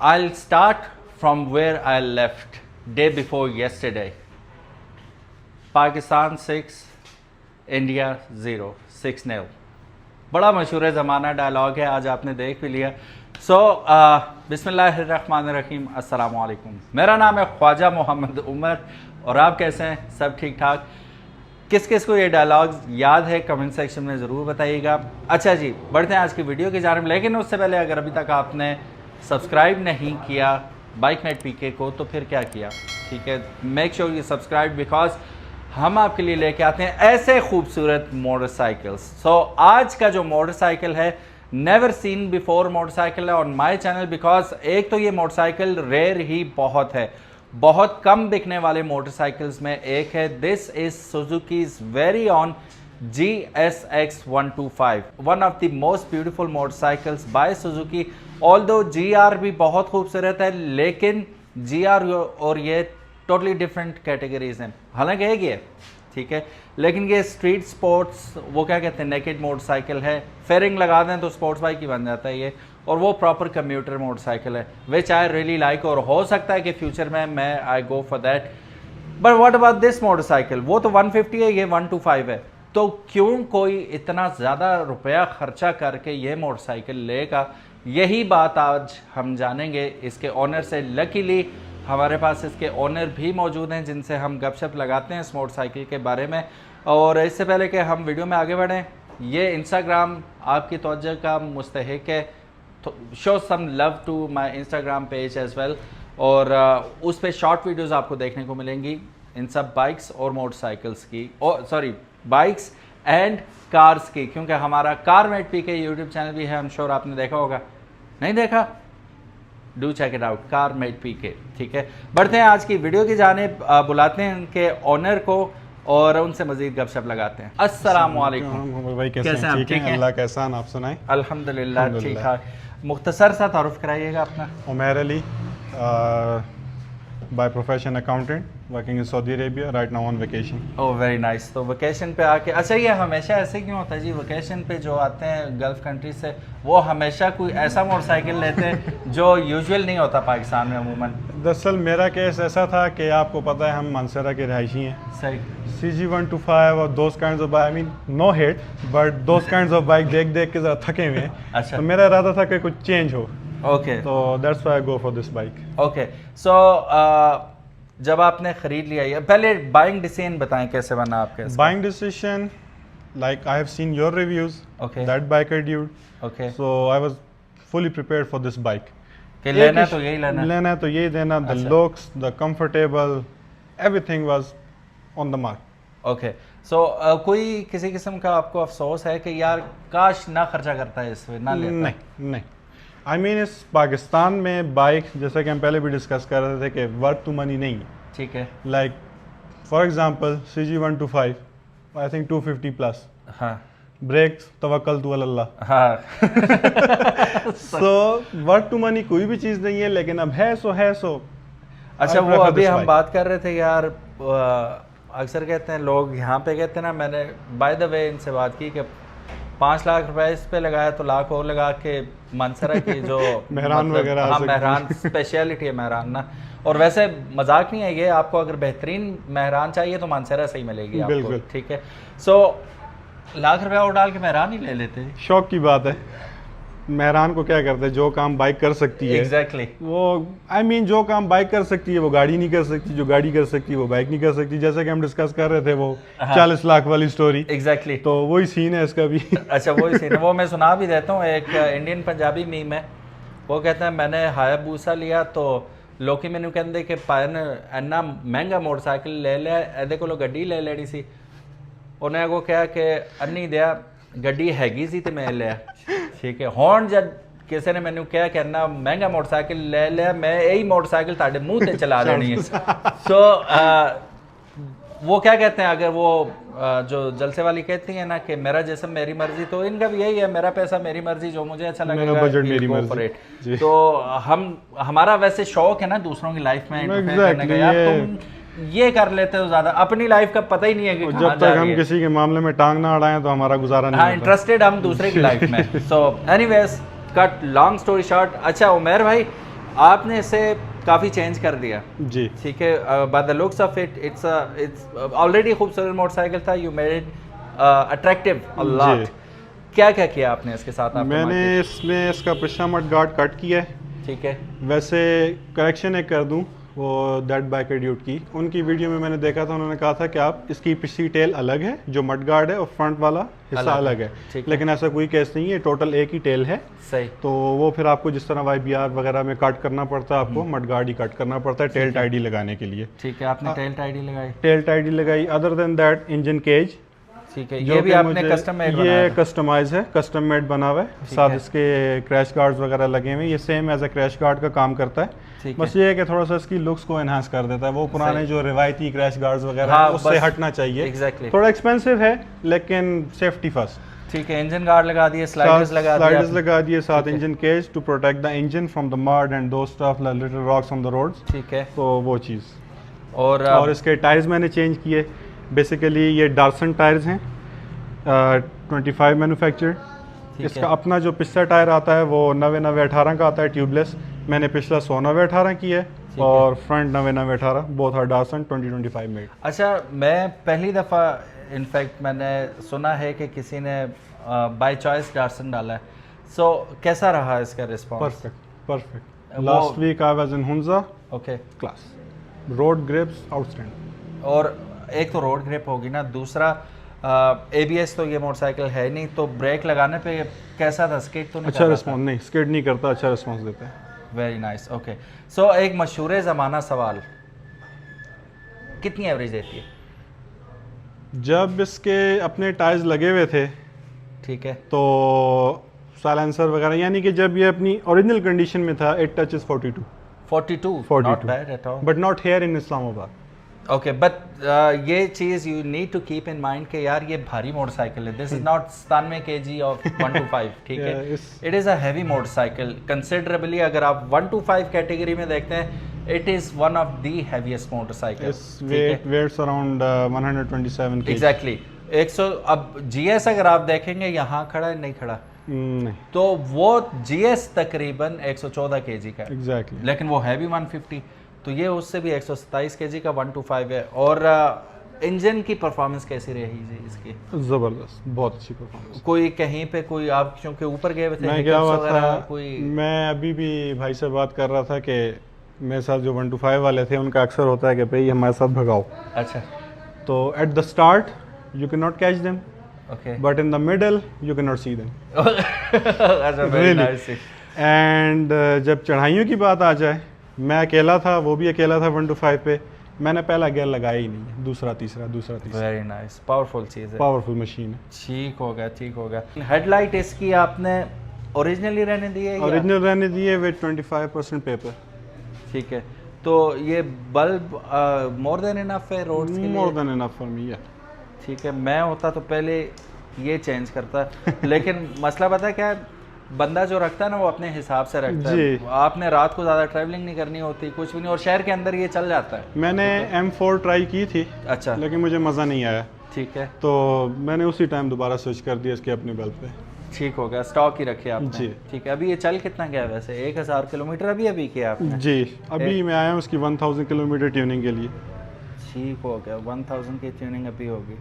I'll start from where I left day before yesterday. Pakistan 6, India 0, 6-0. बड़ा मशहूर ज़माना dialogue है, आज आपने देख भी लिया। बिस्मिल्लाहिर्रहमानिर्रहीम, अस्सलाम वालेकुम। मेरा नाम है ख्वाजा मोहम्मद उमर और आप कैसे हैं? सब ठीक ठाक? किस किस को ये डायलॉग याद है कमेंट सेक्शन में ज़रूर बताइएगा। अच्छा जी, बढ़ते हैं आज की वीडियो की जानिब, लेकिन उससे पहले अगर अभी तक आपने सब्सक्राइब नहीं किया बाइकनेट पीके को तो फिर क्या किया, ठीक है। Make sure you subscribe because हम आपके लिए लेके आते हैं ऐसे खूबसूरत मोटरसाइकिल्स। आज का जो मोटरसाइकिल है नेवर सीन बिफोर मोटरसाइकिल है ऑन माय चैनल, बिकॉज एक तो ये मोटरसाइकिल रेयर ही बहुत है, बहुत कम बिकने वाले मोटरसाइकिल्स में एक है। This is Suzuki's very own GSX 125, one of the most beautiful motorcycles by Suzuki. Although GR भी बहुत खूबसूरत है, लेकिन GR और ये टोटली डिफरेंट कैटेगरीज हैं। हालांकि एक ये ठीक है, लेकिन ये स्ट्रीट स्पोर्ट्स, वो क्या कहते हैं, नेकेड मोटरसाइकिल है। फेयरिंग लगा दें तो स्पोर्ट्स बाइक ही बन जाता है ये, और वो प्रॉपर कम्यूटर मोटरसाइकिल है, विच आई रियली लाइक। और हो सकता है कि फ्यूचर में मैं I go for that. But what about this motorcycle? वो तो 150 है, ये 125 है। तो क्यों कोई इतना ज़्यादा रुपया खर्चा करके ये मोटरसाइकिल लेगा? यही बात आज हम जानेंगे इसके ऑनर से। लकीली हमारे पास इसके ऑनर भी मौजूद हैं जिनसे हम गपशप लगाते हैं इस मोटरसाइकिल के बारे में। और इससे पहले कि हम वीडियो में आगे बढ़ें, ये इंस्टाग्राम आपकी तवज्जो का मुस्तहिक है, तो show some love to my Instagram page as well. और उस पर शॉर्ट वीडियोज़ आपको देखने को मिलेंगी इन सब बाइक्स और मोटरसाइकिल्स की, सॉरी बाइक्स एंड कार्स की, क्योंकि हमारा कारमेट पी के यूट्यूब चैनल भी है। आई एम श्योर आपने देखा होगा, नहीं देखा? Do check it out, Carmate P K, ठीक है। बढ़ते हैं आज की वीडियो की जानिब, बुलाते हैं उनके ऑनर को और उनसे मजीद गपशप लगाते हैं। अस्सलाम वालेकुम भाई, कैसे हैं आप? ठीक हैं, अल्लाह का एहसान, आप सुनाएं? अल्हम्दुलिल्लाह ठीक ठाक। मुख्तसर सा तारुफ कराइएगा अपना। Umair Ali, by profession accountant, working in Saudi Arabia, right now on vacation. Oh very nice. तो वेकेशन पे आके, अच्छा ये हमेशा ऐसे क्यों होता है जी? वेकेशन पे जो आते हैं गल्फ़ कंट्री से, वो हमेशा कोई ऐसा मोटरसाइकिल लेते हैं जो यूजुअल नहीं होता पाकिस्तान में अमूमन। दरअसल मेरा केस ऐसा था कि आपको पता है हम मानसरा के रहायशी हैं। सही। CG 125 और those kinds of bike, I mean no hate, but those kinds of bike देख देख के ज़रा थके हुए हैं। अच्छा। तो मेरा इरादा था कि कुछ चेंज हो। ओके। तो that's why I go for this bike. Okay. So जब आपने खरीद लिया ये, पहले बाइंग डिसीजन बताएं कैसे बना आपके? Buying decision, like I have seen your reviews, okay, that biker dude, okay, so I was fully prepared for this bike. कि लेना तो यही लेना तो यही देना। the looks, the comfortable, everything was on the mark. Okay, so कोई किसी किस्म का आपको अफसोस है कि यार काश ना खर्चा करता है, इस पे ना लेता? नहीं, आई मीन इस पाकिस्तान में बाइक, जैसा कि हम पहले भी डिस्कस कर रहे थे कि वर्थ टू मनी नहीं है, ठीक है। Like for example CG 125, I think 250 plus. हाँ। Breaks तवक्कल to Allah. हाँ। सो वर्थ टू मनी कोई भी चीज़ नहीं है, लेकिन अब है सो। अच्छा, वो अभी हम बात कर रहे थे यार, अक्सर कहते हैं लोग यहाँ पे, कहते हैं ना, मैंने बाय द वे इनसे बात की कि 5 लाख रुपए इस पे लगाया तो लाख और लगा के मानसरा की जो मेहरान वगैरह, हाँ मेहरान स्पेशलिटी है मेहरान ना। और वैसे मजाक नहीं है ये, आपको अगर बेहतरीन मेहरान चाहिए तो मानसरा सही मिलेगी आपको, ठीक है। सो लाख रुपया और डाल के मेहरान ही ले लेते हैं। शौक की बात है, मेहरान को क्या करते हैं, जो काम बाइक कर सकती है। एग्जैक्टली। वो आई मीन जो काम बाइक कर सकती है वो गाड़ी नहीं कर सकती, जो गाड़ी कर सकती है वो बाइक नहीं कर सकती। जैसे कि हम डिस्कस कर रहे थे वो 40 लाख वाली स्टोरी। एग्जैक्टली। तो वही सीन है इसका भी। अच्छा, वही सीन है, वो मैं सुना भी देता हूँ। एक इंडियन पंजाबी मीम है, वो कहते हैं मैंने हायाबूसा लिया तो लोग मैनू कहते कि पायन इन्ना महंगा मोटरसाइकिल ले लिया, एदे कोलों गड्डी ले लेनी सी। उन्हें अगों कहा कि अन्नी दिया गड्डी हैगी सी ते मैं लिया, ठीक है। हुण जब किसी ने मैनू कहा कि इन्ना महंगा मोटरसाइकिल ले लिया, मैं यही मोटरसाइकिल ताड़े मुँह ते चला देनी है। सो वो क्या कहते हैं, अगर वो जो जलसे वाली कहती है ना कि मेरा जिस्म मेरी मर्जी, तो इनका भी यही है, मेरा पैसा मेरी मर्जी, जो मुझे अच्छा लगेगा मेरा बजट मेरी मर्जी। तो हमारा वैसे शौक है ना दूसरों की लाइफ में इंटरफेयर करने का। यार तुम ये कर लेते हो ज्यादा, अपनी लाइफ का पता ही नहीं है कि जब तक हम किसी के मामले में टांग ना अड़ाएं तो हमारा गुजारा नहीं होता। इंटरेस्टेड हम दूसरे की लाइफ में। So anyways, cut long story short. अच्छा उमैर भाई, आपने इसे काफ़ी चेंज कर दिया जी, ठीक है, by the looks of it it's already खूबसूरत मोटरसाइकिल था, you made it attractive a lot. क्या क्या किया आपने इसके साथ? मैंने इसमें इसका पिछला मड गार्ड कट किया है, ठीक है, वैसे करेक्शन एक कर दूं, वो दैट बाइकर ड्यूट की उनकी वीडियो में मैंने देखा था, उन्होंने कहा था कि आप इसकी पिछली टेल अलग है जो मड गार्ड है और फ्रंट वाला हिस्सा अलग है, लेकिन ऐसा कोई केस नहीं है, टोटल एक ही टेल है। सही। तो वो फिर आपको जिस तरह YBR वगैरह में कट करना पड़ता है, आपको मड गार्ड ही कट करना पड़ता है टेल टाइडी लगाने के लिए। ठीक है, आपने टेल टाइडी लगाई? टेल टाइडी लगाई। Other than that engine cage, ठीक है, ये भी आपने कस्टम मेड बनाया? ये कस्टमाइज है, कस्टम मेड बना हुआ है, साथ इसके क्रैश गार्ड्स वगैरह लगे हुए हैं, ये same as a crash guard का काम करता है, बस ये है कि थोड़ा सा इसकी लुक्स को एनहांस कर देता है, वो पुराने जो रिवायती क्रैश गार्ड्स वगैरह हाँ, उससे हटना चाहिए। एग्जैक्टली। थोड़ा एक्सपेंसिव है लेकिन सेफ्टी फर्स्ट। ठीक है, इंजन गार्ड लगा दिए, स्लाइडर्स लगा दिए साथ engine cage to protect the engine from the mud and दो stuff little rocks on the roads. ठीक है, तो वो चीज़। और इसके टायर्स मैंने चेंज किए, बेसिकली ये डार्सन टायर्स हैं, 25 मैन्युफैक्चर। इसका अपना जो पिछला टायर आता है वो 99-18 का आता है ट्यूबलेस, मैंने पिछला 100-90-18 की है और फ्रंट 99-18, बोथ आर डार्सन 2025 मेड। अच्छा, मैं पहली दफ़ा इनफैक्ट मैंने सुना है कि किसी ने बाय चॉइस डार्सन डाला है, सो कैसा रहा इसका response? Perfect. Last week I was in Hunza, okay, class, road grips outstanding. और एक तो रोड ग्रिप होगी ना, दूसरा ABS तो ये मोटरसाइकिल है नहीं, तो ब्रेक लगाने पे कैसा था? स्किड तो नहीं? अच्छा रिस्पॉन्स, नहीं स्किड नहीं करता, अच्छा रिस्पॉन्स देता है। Very nice, okay. सो एक मशहूर ज़माना सवाल, कितनी एवरेज देती है? जब इसके अपने टायर्स लगे हुए थे, ठीक है, तो साइलेंसर वगैरह, यानी कि जब ये अपनी ओरिजिनल कंडीशन में था, it touches 42 not bad at all, but not here in Islamabad. Okay, but ये चीज़ you need to keep in mind कि यार ये भारी मोटरसाइकिल है, this is not 97 kg of 125, ठीक है, it is a heavy motorcycle considerably. अगर आप 125 कैटेगरी में देखते हैं, it is one of the heaviest motorcycle. Weights around 127 kg। Exactly 100। अब GS अगर आप देखेंगे यहाँ खड़ा है, नहीं खड़ा, नहीं, तो वो GS तकरीबन 114 kg का है, एग्जैक्टली, लेकिन वो है भी 150, तो ये उससे भी 127 kg का 125 है। और इंजन की परफॉर्मेंस कैसी रही जी इसकी? ज़बरदस्त, बहुत अच्छी परफॉर्मेंस। कोई कहीं पे कोई, आप क्योंकि ऊपर गए हुए थे, मैं क्या हुआ था, कोई? मैं अभी भी भाई से बात कर रहा था कि मेरे साथ जो 125 वाले थे, उनका अक्सर होता है कि भाई हमारे साथ भगाओ। अच्छा, तो at the start you can not catch them, okay, but in the middle you can not see them. अच्छा, वेरी नाइस। एंड जब चढ़ाइयों की बात आ जाए, मैं अकेला था, वो भी अकेला था 125 पे, मैंने पहला गियर लगाया ही नहीं, दूसरा तीसरा। वेरी नाइस, पावरफुल चीज़ है, पावरफुल मशीन है। ठीक हो गया, ठीक हो गया। हेडलाइट इसकी आपने ओरिजिनली रहने दी है? ओरिजिनल रहने दी है विद 25% पेपर। ठीक है, तो ये बल्ब मोर देन इनफ है रोड्स के लिए? More than enough for me, या। ठीक है, मैं होता तो पहले ये चेंज करता लेकिन मसला पता है क्या है, बंदा जो रखता है ना वो अपने हिसाब से रखता है। आपने रात को ज़्यादा ट्रैवलिंग नहीं करनी होती, कुछ भी नहीं, और शहर के अंदर ये चल जाता है। मैंने M4 ट्राई की थी, अच्छा, लेकिन मुझे मज़ा नहीं आया। ठीक है, तो मैंने उसी टाइम दोबारा स्विच कर दिया इसके अपने बल्ब पे। ठीक हो गया, स्टॉक ही रखे आपने जी। ठीक है, अभी ये चल कितना गया वैसे? 1000 किलोमीटर अभी किया आपने? जी, अभी मैं आया हूँ उसकी 1000 किलोमीटर ट्यूनिंग के लिए। ठीक हो गया, 1000 की ट्यूनिंग अभी होगी।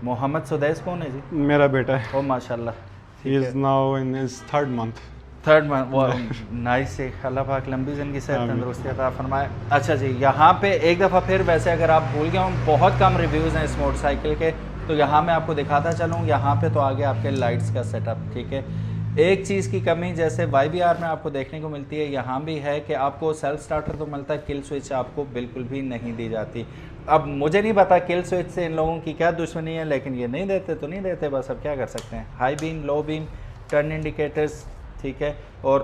मोहम्मद सुदैस कौन है जी? मेरा बेटा है। ओ माशाल्लाह, he is now in his third month. वो नाइस है, अल्लाह पाक लंबी ज़िंदगी से तंदुरुस्ती अता फरमाए। अच्छा जी, यहाँ पे एक दफ़ा फिर, वैसे अगर आप भूल गए हों, बहुत कम रिव्यूज़ हैं इस मोटरसाइकिल के, तो यहाँ मैं आपको दिखाता चलूँ। यहाँ पे तो आगे आपके लाइट्स का सेटअप, ठीक है। एक चीज़ की कमी जैसे YBR में आपको देखने को मिलती है, यहाँ भी है कि आपको सेल्फ स्टार्टर तो मिलता है, किल स्विच आपको बिल्कुल भी नहीं दी जाती। अब मुझे नहीं पता किल स्विच से इन लोगों की क्या दुश्मनी है, लेकिन ये नहीं देते तो नहीं देते, बस अब क्या कर सकते हैं। High beam, low beam, turn indicators, ठीक है, और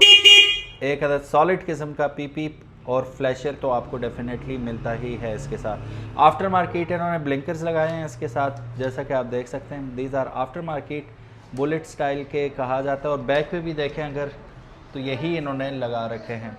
एक अदद सॉलिड किस्म का PP और फ्लैशर तो आपको डेफिनेटली मिलता ही है इसके साथ। आफ्टर मार्केट इन्होंने ब्लिंकर्स लगाए हैं इसके साथ, जैसा कि आप देख सकते हैं, these are aftermarket bullet style के कहा जाता है। और बैक पे भी देखें अगर, तो यही इन्होंने लगा रखे हैं,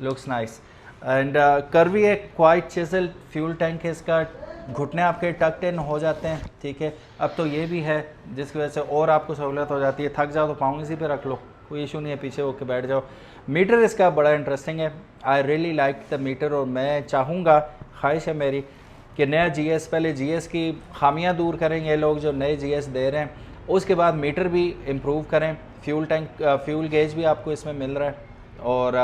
लुक्स नाइस। एंड कर्वी एक क्वाइट चिजल फ्यूल टैंक है इसका, घुटने आपके टक्ड इन हो जाते हैं, ठीक है। अब तो ये भी है जिसकी वजह से और आपको सहूलत हो जाती है, थक जाओ तो पाँव इसी पे रख लो, कोई इशू नहीं है, पीछे होके बैठ जाओ। मीटर इसका बड़ा इंटरेस्टिंग है, I really like the meter. और मैं चाहूँगा, ख्वाहिश है मेरी कि नया GS, पहले GS की खामियां दूर करें ये लोग जो नए GS दे रहे हैं, उसके बाद मीटर भी इम्प्रूव करें। फ्यूल टैंक, फ्यूल गेज भी आपको इसमें मिल रहा है, और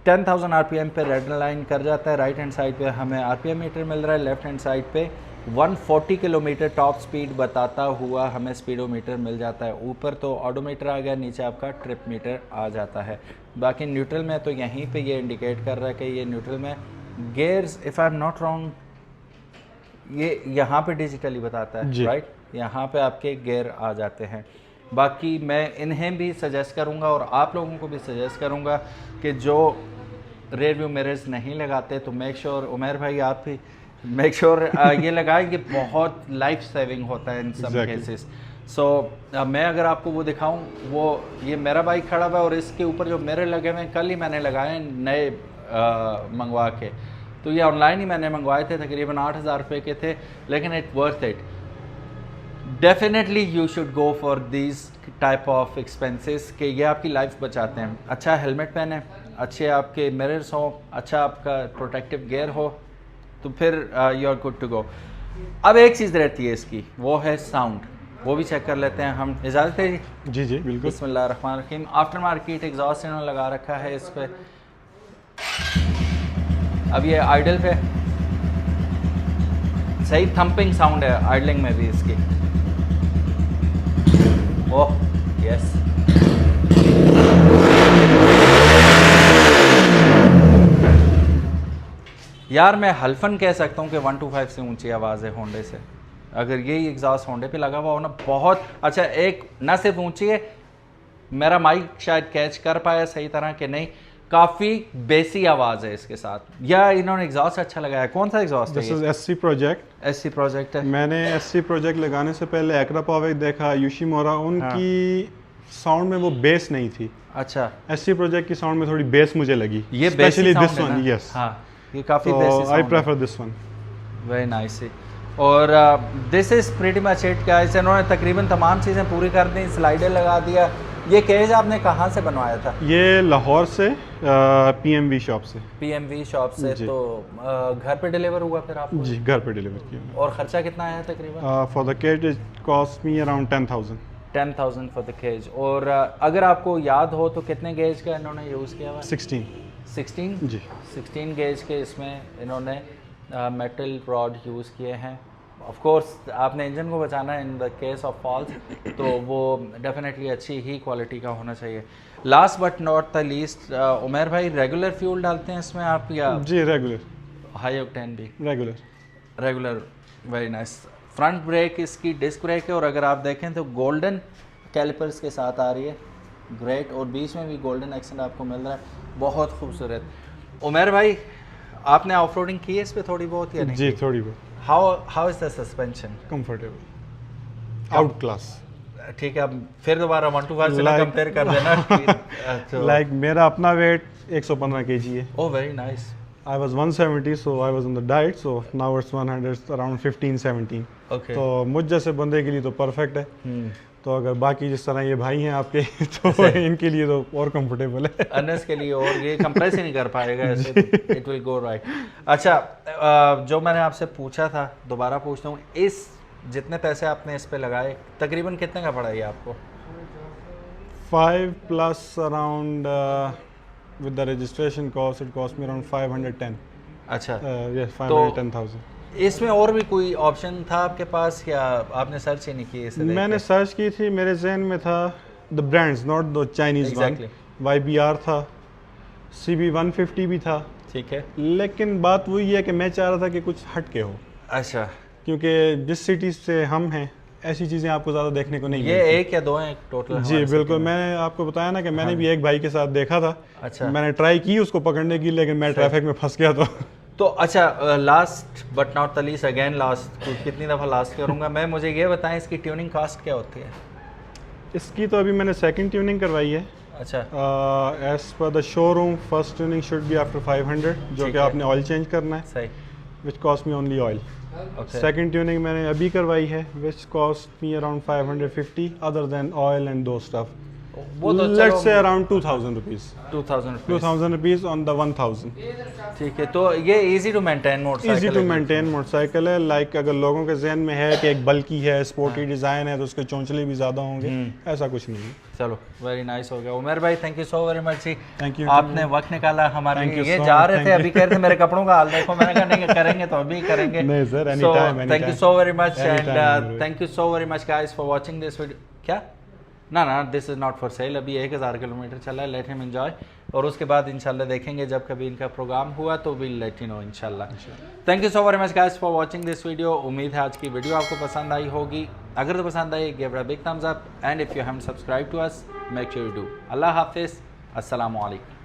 10,000 RPM पे रेड लाइन कर जाता है। राइट हैंड साइड पे हमें RPM मीटर मिल रहा है, लेफ्ट हैंड साइड पे 140 किलोमीटर टॉप स्पीड बताता हुआ हमें स्पीडोमीटर मिल जाता है। ऊपर तो ऑडोमीटर आ गया, नीचे आपका ट्रिप मीटर आ जाता है। बाकी न्यूट्रल में तो यहीं पे ये इंडिकेट कर रहा है कि ये न्यूट्रल में। Gears if I am not wrong ये यहाँ पे डिजिटली बताता है, राइट? यहाँ पे आपके गियर आ जाते हैं। बाकी मैं इन्हें भी सजेस्ट करूँगा और आप लोगों को भी सजेस्ट करूँगा कि जो रेयर व्यू मिरर्स नहीं लगाते तो मेक श्योर, उमर भाई आप भी मेक श्योर ये लगाएं कि बहुत लाइफ सेविंग होता है इन सब केसेस। सो मैं अगर आपको वो दिखाऊं, वो ये मेरा बाइक खड़ा हुआ है और इसके ऊपर जो मिरर लगे हुए हैं कल ही मैंने लगाए नए मंगवा के। तो ये ऑनलाइन ही मैंने मंगवाए थे, तकरीबन 8,000 रुपये के थे, लेकिन it worth it. Definitely you should go for these type of expenses कि ये आपकी लाइफ बचाते हैं। अच्छा हेलमेट पहने, अच्छे आपके मिरर्स हो, अच्छा आपका प्रोटेक्टिव गियर हो, तो फिर you are good to go. अब एक चीज़ रहती है इसकी, वो है साउंड, वो भी चेक कर लेते हैं हम। इजाज़त है जी? जी जी बिल्कुल। बिस्मिल्लाहिर्रहमानिर्रहीम। आफ्टर मार्केट एग्जॉस्ट इन्होंने लगा रखा है इस पर। अब ये आइडल पे सही थंपिंग साउंड है, आइडलिंग में भी इसकी। ओह यस, यार मैं हल्फन कह सकता हूँ कि 125 से ऊंची आवाज़ है होंडे से। अगर यही एग्जॉस्ट होंडे पे लगा हुआ हो ना, बहुत अच्छा। एक ना सिर्फ ऊंची है, मेरा माइक शायद कैच कर पाया सही तरह कि नहीं, काफ़ी बेसी आवाज़ है इसके साथ। या इन्होंने एग्जॉस्ट अच्छा लगाया। कौन सा एग्जॉस्ट है? This is SC project. SC project है। मैंने SC प्रोजेक्ट लगाने से पहले एक्रा पावेक देखा, यूशिमोरा, उनकी साउंड में वो बेस नहीं थी। अच्छा, SC प्रोजेक्ट की साउंड में थोड़ी बेस मुझे लगी, ये स्पेशली दिस वन। यस, हाँ ये काफ़ी basic. I prefer this one. Very nice. और this is pretty much it guys. इन्होंने तकरीबन तमाम चीज़ें पूरी कर दी, स्लाइडर लगा दिया। ये केज आपने कहाँ से बनवाया था? ये लाहौर से, PMV शॉप से। PMV शॉप से। तो घर पे डिलीवर हुआ फिर आपको? जी घर पे डिलीवर किया। और ख़र्चा कितना आया तकरीबन? For the cage it cost me around 10,000 for the cage. और अगर आपको याद हो तो कितने गेज का इन्होंने यूज़ किया हुआ? 16 जी। 16 गेज के इसमें इन्होंने मेटल रॉड यूज़ किए हैं। ऑफ कोर्स आपने इंजन को बचाना है in the case of falls, तो वो डेफिनेटली अच्छी ही क्वालिटी का होना चाहिए। Last but not the least, Umar भाई रेगुलर फ्यूल डालते हैं इसमें आप या? जी रेगुलर। हाई ऑक्टेन भी? Regular. Very nice. Front brake इसकी डिस्क ब्रेक है, और अगर आप देखें तो गोल्डन कैलिपर्स के साथ आ रही है, ग्रेट। और बीच में भी गोल्डन एक्सेंट आपको मिल रहा है, बहुत खूबसूरत। उमर भाई आपने ऑफ रोडिंग की है इस पर थोड़ी बहुत या नहीं? जी थोड़ी बहुत। How is the suspension? Comfortable, out class. ठीक है, अब फिर दोबारा 125 से कंपेयर कर देना। लाइक मेरा अपना वेट 115 kg है। Oh very nice. I was 170, so I was on the diet, so now it's 100, around 15-17. Okay. तो मुझ जैसे बंदे के लिए तो परफेक्ट है। तो अगर बाकी जिस तरह ये भाई हैं आपके तो इनके लिए तो और कंफर्टेबल है। अनस के लिए, और ये कंप्रेस ही नहीं कर पाएगा ऐसे, इट विल गो राइट। अच्छा, जो मैंने आपसे पूछा था दोबारा पूछता हूँ, इस जितने पैसे आपने इस पे लगाए तकरीबन कितने का पड़ा ये आपको? 5 plus around with the registration cost, it cost me around 510. अच्छा, yes, 510,000. इसमें और भी कोई ऑप्शन था आपके पास या आपने सर्च ही नहीं की इसे? मैंने सर्च की थी, मेरे जहन में था the brands, not the Chinese one. YBR था, CB150 भी था, ठीक है। लेकिन बात वही है कि मैं चाह रहा था कि कुछ हट के हो। अच्छा, क्योंकि जिस सिटी से हम हैं ऐसी चीज़ें आपको ज़्यादा देखने को नहीं ये मिलती। एक या दो हैं टोटल? जी बिल्कुल, मैंने आपको बताया ना कि मैंने भी एक भाई के साथ देखा था। अच्छा, मैंने ट्राई की उसको पकड़ने की, लेकिन मैं ट्रैफिक में फंस गया तो अच्छा, last but not the least, again last, कितनी दफ़ा लास्ट करूँगा मैं, मुझे ये बताएं इसकी ट्यूनिंग कास्ट क्या होती है? इसकी तो अभी मैंने सेकंड ट्यूनिंग करवाई है। अच्छा, as per the showroom first tuning should be after 500, जो कि आपने ऑयल चेंज करना है, सही, which cost me only oil. Second tuning मैंने अभी करवाई है, which cost me around 550 other than oil and दो स्टफ। वो तो let's say around 2000 rupees 2000 rupees on the 1000। ठीक है, तो ये easy to maintain motorcycle, easy to maintain motorcycle है। लाइक अगर लोगों के जहन में है कि एक बल्कि है, स्पोर्टी डिज़ाइन है, तो उसके चौंचले भी ज़्यादा होंगे, ऐसा कुछ नहीं है। चलो वेरी नाइस हो गया। उमर भाई thank you so very much जी, थैंक यू, आपने वक्त निकाला हमारे लिए। ये so जा much, रहे थे अभी कह रहे थे मेरे कपड़ों का हाल देखो, मैंने कहा नहीं करेंगे तो अभी करेंगे। नहीं sir, any So, time, thank you so very much Anytime, and Anurag. thank you so very much guys for watching this video। क्या ना this is not for sale, अभी 1000 किलोमीटर चला है, लेट हिम एंजॉय। और उसके बाद इंशाल्लाह देखेंगे जब कभी इनका प्रोग्राम हुआ तो विल लेट यू नो इंशाल्लाह। Thank you so very much guys for watching this video. उम्मीद है आज की वीडियो आपको पसंद आई होगी। अगर तो पसंद आई give it a big thumbs up and if you haven't subscribe to us make sure you do. अल्लाह हाफिज़, अस्सलामु अलैकुम।